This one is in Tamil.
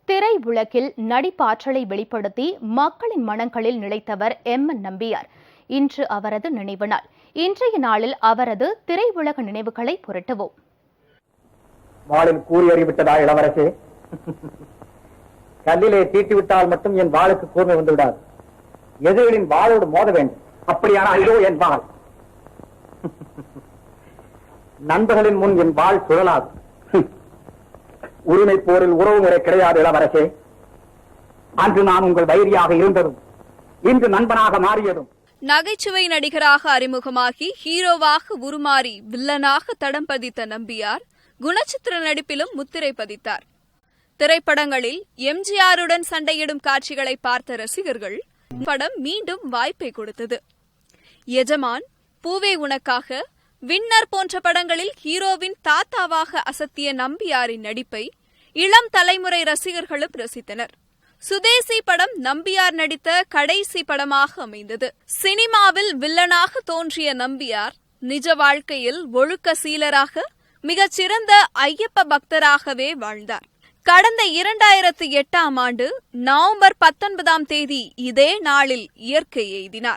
திரை உலகில் நடிப்பாற்றலை வெளிப்படுத்தி மக்களின் மனங்களில் நிலைத்தவர் எம்.என். நம்பியார். இன்று அவரது நினைவு நாள். இன்றைய நாளில் அவரது திரை உலக நினைவுகளை புரட்டுவோம். வாளில் கூறி அறிவிட்டதா இளவரசே? கல்லிலே தீட்டிவிட்டால் மட்டும் என் வாளுக்கு கூர்மை வந்துவிடாது. எதிரிகளின் வாளோடு மோத வேண்டும். அப்படியானால் இதோ என் வாள். நண்பர்களின் முன் என் வாள் சுழலாது. உரிமை போரில் உறவு முறை கிடையாது இளவரசே. அன்று நான் உங்கள் வைரியாக இருந்ததும் இன்று நண்பனாக மாறியதும். நகைச்சுவை நடிகராக அறிமுகமாகி ஹீரோவாக உருமாறி வில்லனாக தடம் பதித்த நம்பியார் குணச்சித்திர நடிப்பிலும் முத்திரை பதித்தார். திரைப்படங்களில் எம்ஜிஆருடன் சண்டையிடும் காட்சிகளை பார்த்த ரசிகர்கள் படம் மீண்டும் வாய்ப்பை கொடுத்தது. எஜமான், பூவே உனக்காக, வின்னர் போன்ற படங்களில் ஹீரோவின் தாத்தாவாக அசத்திய நம்பியாரின் நடிப்பை இளம் தலைமுறை ரசிகர்களும் ரசித்தனர். சுதேசி படம் நம்பியார் நடித்த கடைசி படமாக அமைந்தது. சினிமாவில் வில்லனாக தோன்றிய நம்பியார் நிஜ வாழ்க்கையில் ஒழுக்க சீலராக, மிகச்சிறந்த ஐயப்ப பக்தராகவே வாழ்ந்தார். கடந்த 2008 ஆண்டு நவம்பர் 19 இதே நாளில் இயற்கை எய்தினார்.